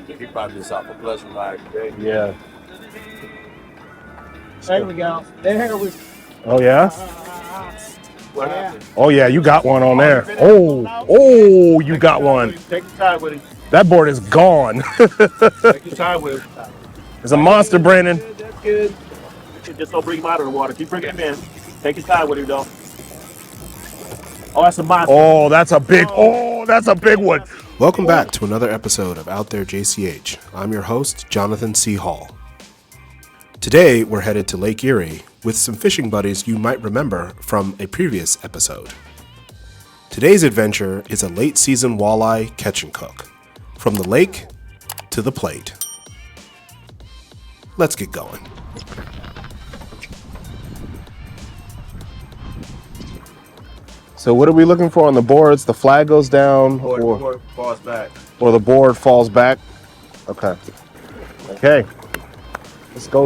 He probably just off a pleasure ride today. Yeah. There we go. There we go. Oh, yeah? What happened? Oh, yeah, you got one on there. you Oh, you got one. Take your time with him. That board is gone. Take your time with him. It's a monster, Brandon. That's good. Just don't bring him out of the water. Keep bringing him in. Take your time with him, though. Oh, that's a monster. Oh, that's a big one. Welcome back to another episode of Out There JCH. I'm your host, Jonathan C. Hall. Today, we're headed to Lake Erie with some fishing buddies you might remember from a previous episode. Today's adventure is a late season walleye catch and cook. From the lake to the plate. Let's get going. So what are we looking for on the boards? The flag goes down Or the board falls back. or the board falls back? Okay. Okay. Let's go.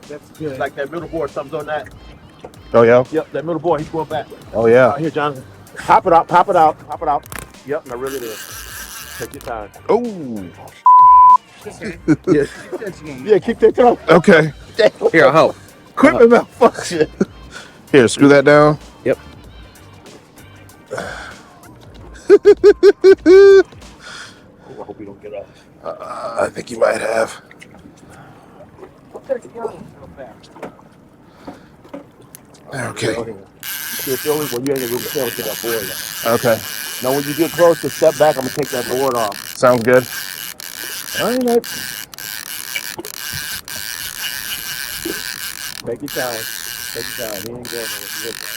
That's good. Like that middle board, something's on that. Oh, yeah? Yep, that middle board, he's going back. Oh, yeah. Here, Jonathan. Pop it out, pop it out, pop it out. Yep, now reel it in. Take your time. Oh. Yeah, keep that time. Okay. Here, I'll help. Equipment malfunction. Here, screw that down. Yep. Oh, I hope we don't get off. I think you might have. Okay. Well, you ain't gonna be able to tell to that board. Okay. Now, when you get close to step back, I'm gonna take that board off. Sounds good. All right. Take your time. Take your time. He ain't going nowhere.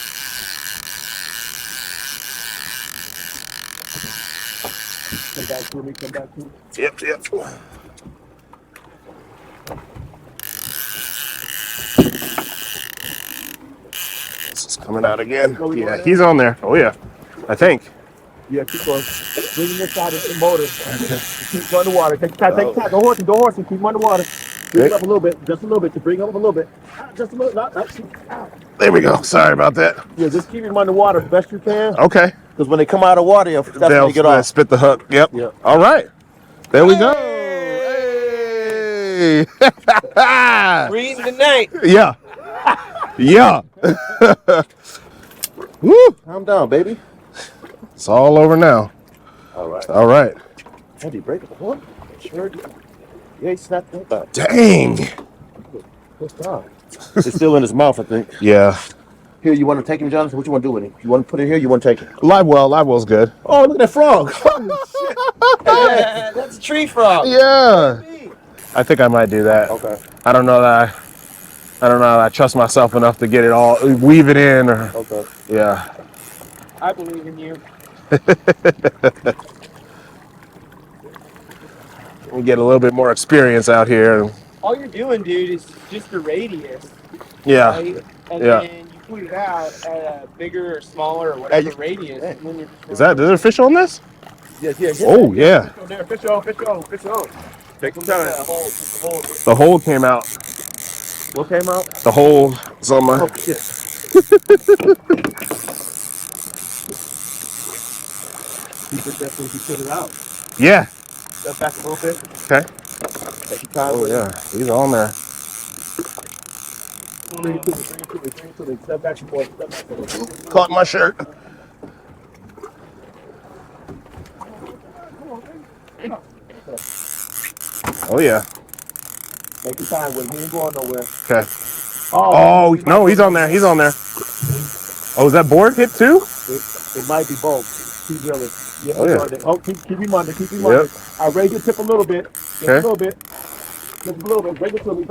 Come back to me. Come back to me. Yep. This is coming out again. Yeah, he's on there. Oh, yeah. I think. Yeah, keep going. Bring him inside of the motor. Keep going underwater. Take your time. Take your time. Go horse and keep him underwater. Bring him up a little bit. Just a little bit. To bring him up a little bit. Just a little. There we go. Sorry about that. Yeah, just keep him underwater as best you can. Okay. Because when they come out of water, that's when they get off. Spit the hook. Yep. Yeah. All right. There we go. Hey. Breathe tonight. Yeah. Yeah. Woo. Calm down, baby. It's all over now. All right. All right. How do you break the horn? Sure. Yeah, he snapped that back. Dang. What's that? It's still in his mouth, I think. Yeah. Here, you want to take him, Jonathan? What you want to do with him? You want to put it here? You want to take it? Live well's good. Oh, look at that frog! Holy shit! Yeah, that's a tree frog. Yeah. I think I might do that. Okay. I don't know that I trust myself enough to get it all, weave it in or, Okay. yeah. I believe in you. We get a little bit more experience out here. All you're doing, dude, is just the radius, Yeah. right? And Yeah. then you put it out at a bigger or smaller or whatever radius. And then you're just Is there fish on this? Yeah. Oh, yeah. Fish on there. Fish on. Take some time. The hole came out. What came out? The hole is on my. Oh, shit. Keep it that way you put it out. Yeah. Step back a little bit. Okay. Take your time. Oh, with yeah. He's on there. it. Bring it to me. Step back, boy. Step back. Caught my shirt. Oh, yeah. Take your time with him. He ain't going nowhere. Okay. Oh, no, he's on there. Oh, is that board hit too? It might be both. Keep drilling. Yeah, Oh, yeah. on there. Oh, keep him under. I raise your tip a little bit. Just Okay. a little bit. Just a little bit. Bring it to me.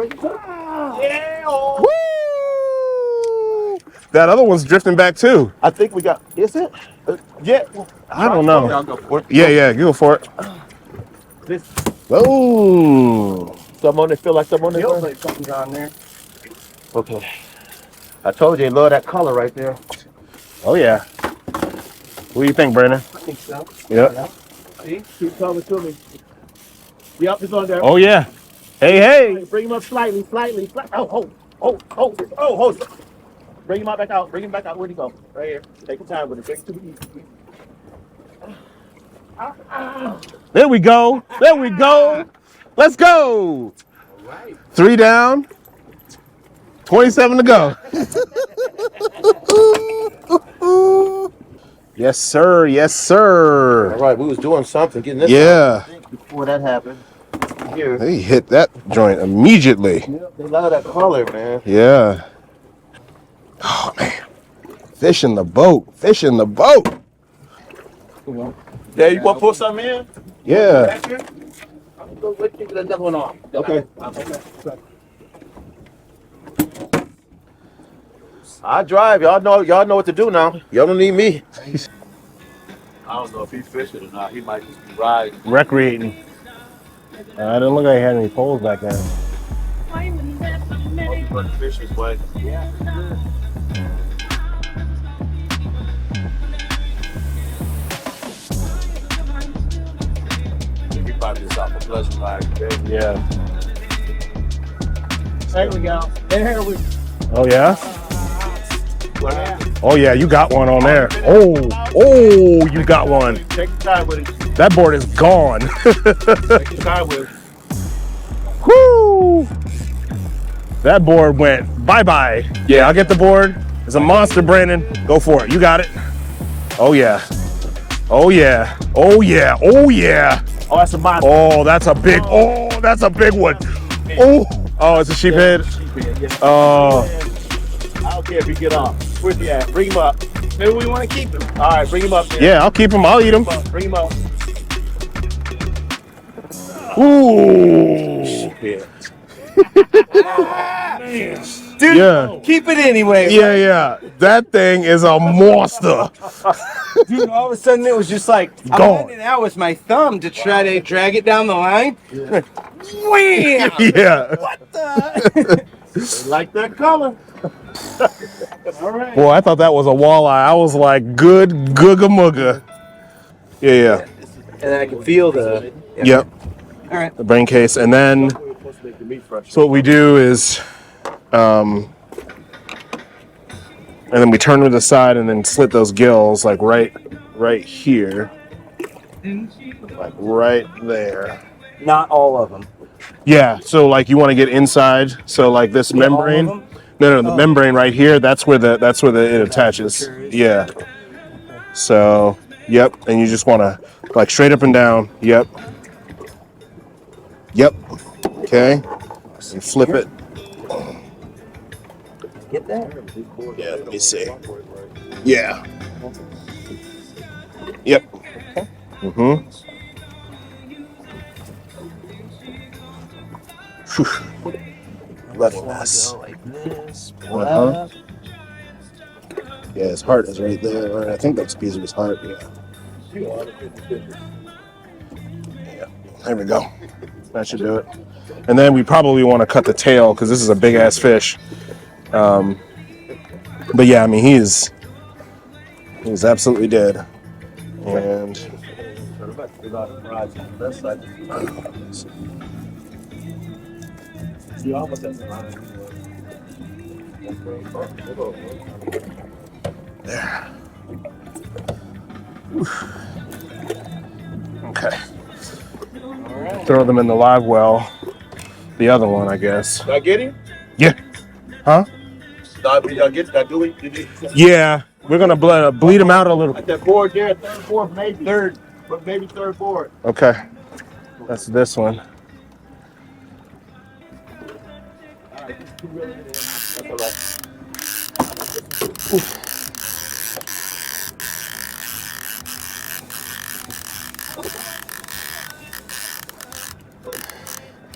Yeah. Woo! That other one's drifting back too. I think we got. Is it? Yeah. I don't know. I'll go for it. Yeah, go for it. This. Oh. Someone that feel like someone that. like something's on there. Okay. I told you, they love that color right there. Oh, yeah. What do you think, Brandon? I think so. Yep. See? Keep coming to me. Yep, it's on there. Oh, yeah. Hey. Bring him up slightly. Oh. Bring him back out. Where'd he go? Right here. Take your time with it. Bring it to me. There we go. There we go. Let's go. 3 down. 27 to go. Yes, sir. Yes, sir. All right, we was doing something, getting this Yeah. out before that happened. Here. They hit that joint immediately. Yep, they love that color, man. Yeah. Oh, man. Fish in the boat. Fish in the boat. There, you want to pull something in? Yeah. Back here? I'm going to get another one off. Okay. I drive. Y'all know what to do now. Y'all don't need me. I don't know if he's fishing or not. He might just be riding. Recreating. I didn't look like I had any poles back there. Fish his way. Yeah. He probably just off a pleasant ride. Yeah. There we go. There we go. Oh, yeah? What happened? Oh, yeah, you got one on there. Oh, you got one. Take your time with it. That board is gone. Take your time with it. Whoo! That board went bye-bye. Yeah, I'll get the board. It's a monster, Brandon. Go for it. You got it. Oh, yeah. Oh, yeah. Oh, yeah. Oh, yeah. Oh, that's a monster. Oh, that's a big, that's a big one. Oh, it's a sheephead. Oh. I don't care if you get off. Where's he at? Bring him up. Maybe we want to keep him. All right, bring him up there. Yeah, I'll keep him. I'll eat him. Bring him up. Ooh. Dude, Yeah. keep it anyway. Yeah. That thing is a monster. Dude, all of a sudden it was just like, I'm Gone. holding it out with my thumb to try to drag it down the line. Wham! Yeah. What the? Like that color. All right. Boy, I thought that was a walleye. I was like, good googa mugga. Yeah. And I can feel the. Yep. All right. The brain case. And then, so what we do is, and then we turn to the side and then slit those gills like right here. Like right there. Not all of them. Yeah, so like you want to get inside, so like this membrane. all of them? No, the membrane right here. That's where it attaches. Yeah. So, yep, and you just want to like straight up and down. Yep. Okay. And flip it. Get that? Yeah. Let me see. Yeah. Yep. Mm-hmm. Level this. Uh-huh. Yeah, his heart is right there. Right? I think that's a piece of his heart. Yeah. There we go. That should do it. And then we probably want to cut the tail because this is a big ass fish. But yeah, I mean he's absolutely dead. And there. Okay. Throw them in the live well. The other one, I guess. Did I get him? Yeah. Huh? Did I get that? Did you? Yeah. We're gonna bleed them out a little. At that board there, third board, maybe third board. Okay. That's this one. That's all right.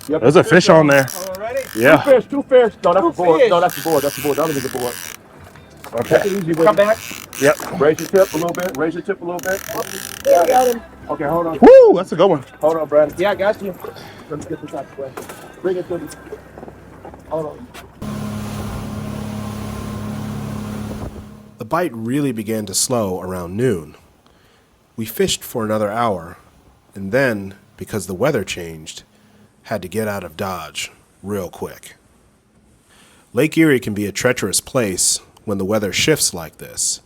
Yep. There's a fish on there. Already? Yeah. Two fish. No, that's the board. fish. No, that's the board. That's the board. The other nigga board. Okay. Take it easy with Come him. back. Yep. Raise your tip a little bit. Raise your tip a little bit. Yeah, I got him. Okay, hold on. Woo! That's a good one. Hold on, Brandon. Yeah, I got you. Let me get this out of the way. Bring it to me. Hold on. The bite really began to slow around noon. We fished for another hour, and then, because the weather changed, had to get out of Dodge real quick. Lake Erie can be a treacherous place when the weather shifts like this,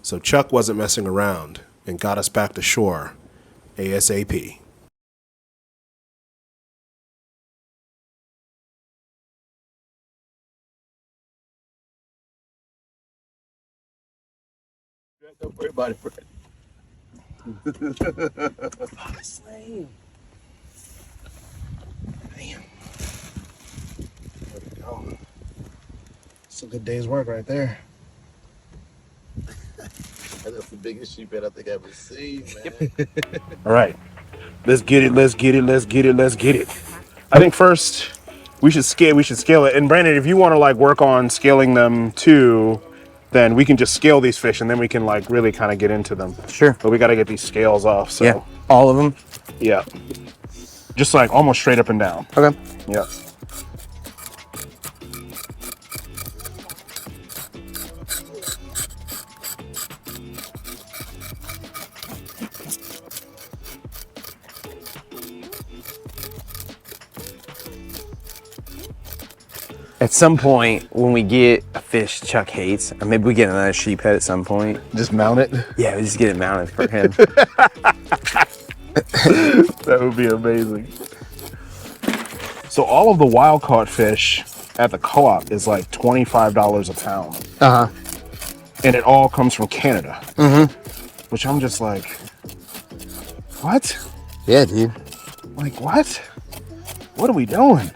so Chuck wasn't messing around and got us back to shore ASAP. Don't worry about it, Fred. Slam. Damn. There we go. It's a good day's work right there. That's the biggest sheephead I think I've ever seen, man. All right. Let's get it. Let's get it. Let's get it. Let's get it. I think first we should scale it. And Brandon, if you want to like work on scaling them too, then we can just scale these fish and then we can like really kind of get into them. Sure. But we got to get these scales off. So Yeah, all of them. yeah. Just like almost straight up and down. Okay. Yeah. At some point, when we get a fish Chuck hates, or maybe we get another sheephead at some point. Just mount it. Yeah, we just get it mounted for him. That would be amazing. So all of the wild caught fish at the co-op is like $25 a pound. Uh-huh. And it all comes from Canada. Mm-hmm. Which I'm just like, what? Yeah, dude. Like, what? What are we doing?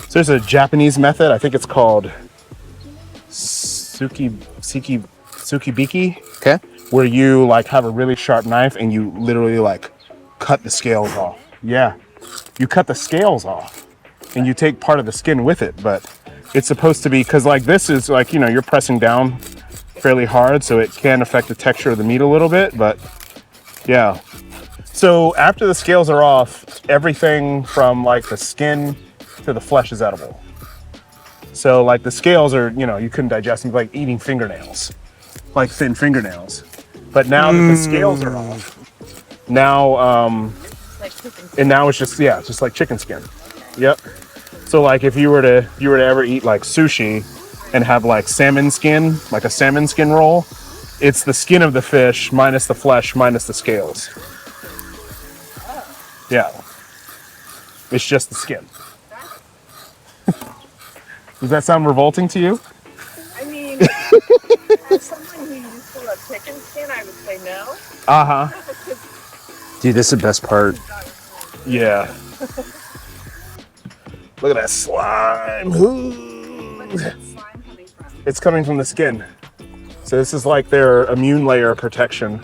So there's a Japanese method. I think it's called tsukibiki, Okay. where you like have a really sharp knife and you literally like cut the scales off. Yeah, you cut the scales off and you take part of the skin with it. But it's supposed to be, because like this is like, you know, you're pressing down fairly hard, so it can affect the texture of the meat a little bit. But yeah. So after the scales are off, everything from like the skin to the flesh is edible. So like the scales are, you know, you couldn't digest them, like eating fingernails, like thin fingernails. But now that the scales are off, now and now it's just, yeah, it's just like chicken skin. Yep. So like if you were to ever eat like sushi and have like salmon skin, like a salmon skin roll, it's the skin of the fish minus the flesh minus the scales. Yeah. It's just the skin. Does that sound revolting to you? I mean, as someone who used to love chicken skin, I would say no. Uh-huh. Dude, this is the best part. Yeah. Look at that slime. Where's that slime coming from? It's coming from the skin. So this is like their immune layer protection.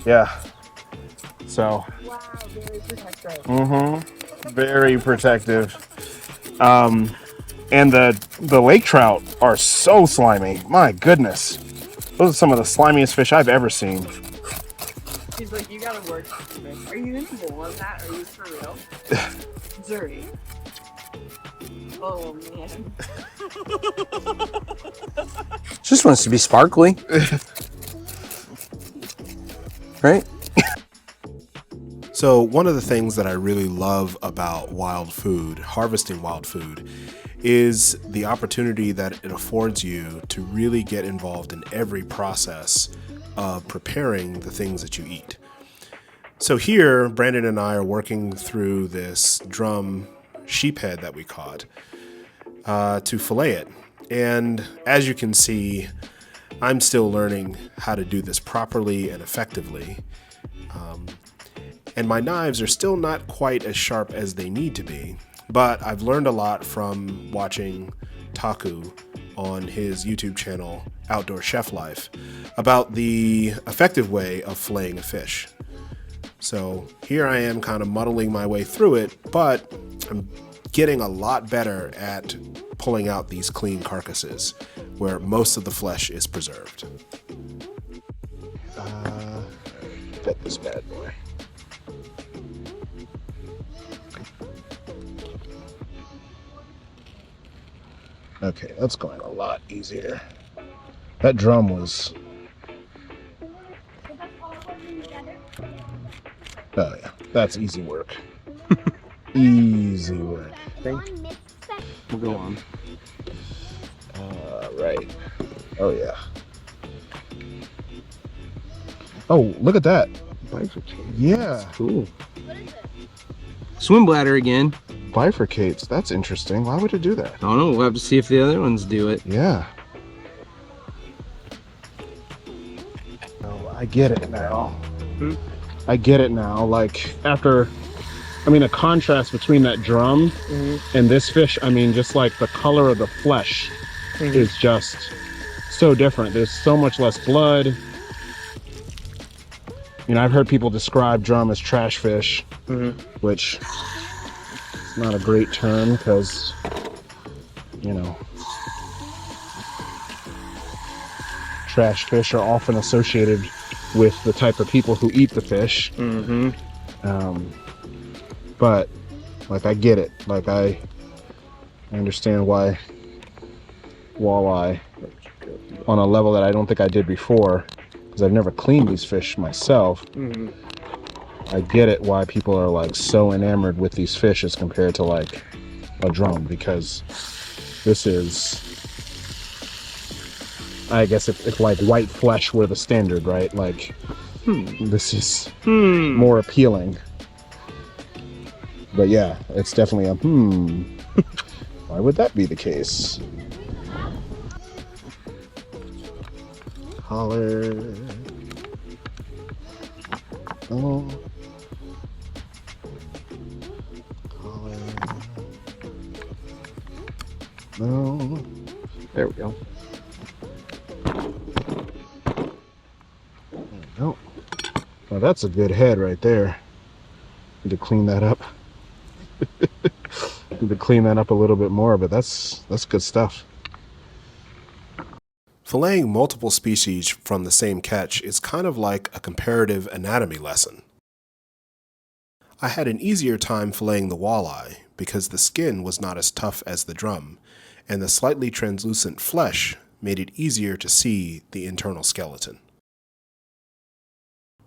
Yeah. So. Wow, very protective. Mm-hmm. Very protective. And the lake trout are so slimy. My goodness. Those are some of the slimiest fish I've ever seen. He's like, you gotta work on this. Are you in the bowl of that? Are you for real? Zuri. Oh, man. Just wants to be sparkly. Right? So one of the things that I really love about wild food, harvesting wild food, is the opportunity that it affords you to really get involved in every process of preparing the things that you eat. So here, Brandon and I are working through this drum sheephead that we caught to fillet it. And as you can see, I'm still learning how to do this properly and effectively. And my knives are still not quite as sharp as they need to be, but I've learned a lot from watching Taku on his YouTube channel, Outdoor Chef Life, about the effective way of filleting a fish. So here I am kind of muddling my way through it, but I'm getting a lot better at pulling out these clean carcasses where most of the flesh is preserved. Get this bad boy. Okay, that's going a lot easier. That drum was... Oh yeah, that's easy work. Easy work. We'll go on. Right. Oh yeah. Oh, look at that. Bifurcate. Yeah. Cool. Swim bladder again. Bifurcates. That's interesting. Why would it do that? I don't know. We'll have to see if the other ones do it. Yeah. Oh, I get it now. I get it now. Like after, I mean, a contrast between that drum and this fish. I mean, just like the color of the flesh is just so different. There's so much less blood. You know, I've heard people describe drum as trash fish, which is not a great term because, you know, trash fish are often associated with the type of people who eat the fish. But like, I get it. Like I understand why walleye on a level that I don't think I did before, because I've never cleaned these fish myself. I get it why people are like so enamored with these fish as compared to like a drum, because this is, I guess if like white flesh were the standard, right? Like this is more appealing. But yeah, it's definitely a why would that be the case? Collar. Oh. Collar. No. There we go. No. Well, that's a good head right there. Need to clean that up. Need to clean that up a little bit more, but that's good stuff. Filleting multiple species from the same catch is kind of like a comparative anatomy lesson. I had an easier time filleting the walleye because the skin was not as tough as the drum, and the slightly translucent flesh made it easier to see the internal skeleton.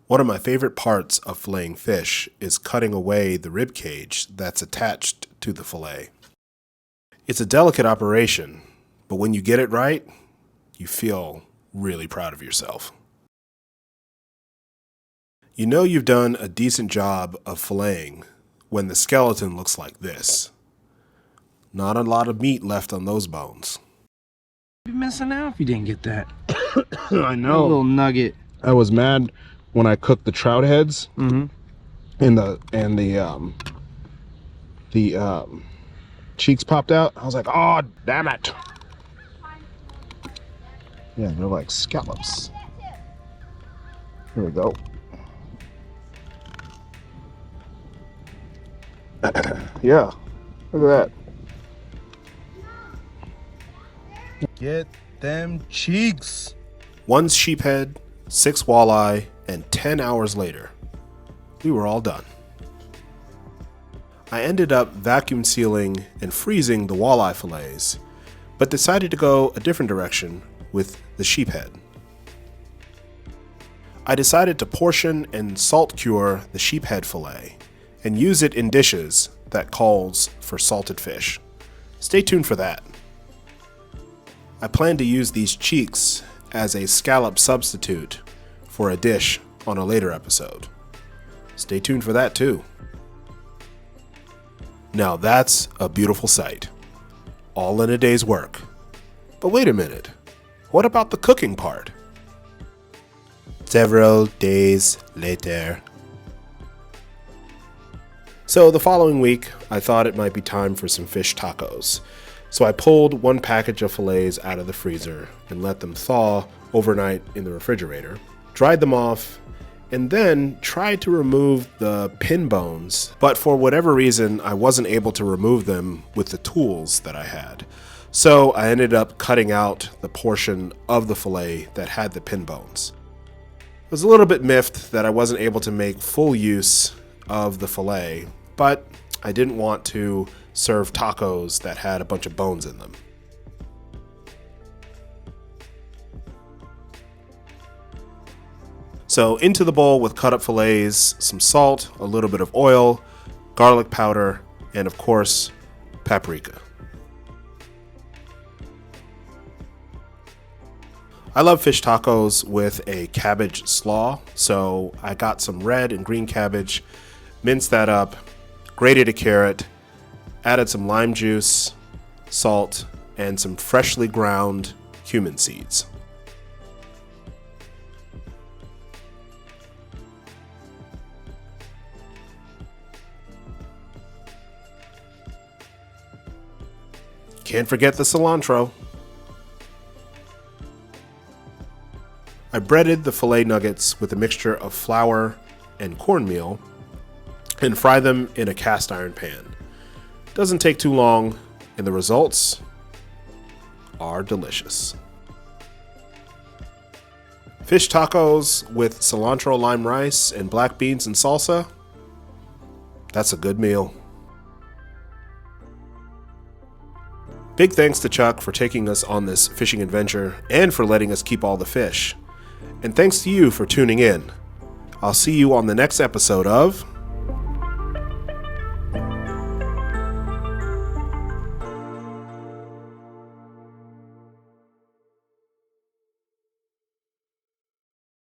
One of my favorite parts of filleting fish is cutting away the rib cage that's attached to the fillet. It's a delicate operation, but when you get it right, you feel really proud of yourself. You know you've done a decent job of filleting when the skeleton looks like this. Not a lot of meat left on those bones. You'd be missing out if you didn't get that. I A know. little nugget. I was mad when I cooked the trout heads and the cheeks popped out. I was like, oh damn it. Yeah, they're like scallops. Here we go. Yeah, look at that. Get them cheeks. 1 sheephead, 6 walleye, and 10 hours later, we were all done. I ended up vacuum sealing and freezing the walleye fillets, but decided to go a different direction with the sheephead. I decided to portion and salt cure the sheephead fillet and use it in dishes that calls for salted fish. Stay tuned for that. I plan to use these cheeks as a scallop substitute for a dish on a later episode. Stay tuned for that too. Now that's a beautiful sight. All in a day's work. But wait a minute. What about the cooking part? Several days later. So the following week, I thought it might be time for some fish tacos. So I pulled 1 package of fillets out of the freezer and let them thaw overnight in the refrigerator, dried them off, and then tried to remove the pin bones, but for whatever reason, I wasn't able to remove them with the tools that I had. So I ended up cutting out the portion of the fillet that had the pin bones. I was a little bit miffed that I wasn't able to make full use of the fillet, but I didn't want to serve tacos that had a bunch of bones in them. So into the bowl with cut up fillets, some salt, a little bit of oil, garlic powder, and of course, paprika. I love fish tacos with a cabbage slaw, so I got some red and green cabbage, minced that up, grated a carrot, added some lime juice, salt, and some freshly ground cumin seeds. Can't forget the cilantro. I breaded the filet nuggets with a mixture of flour and cornmeal and fry them in a cast iron pan. Doesn't take too long, and the results are delicious. Fish tacos with cilantro lime rice and black beans and salsa. That's a good meal. Big thanks to Chuck for taking us on this fishing adventure and for letting us keep all the fish. And thanks to you for tuning in. I'll see you on the next episode of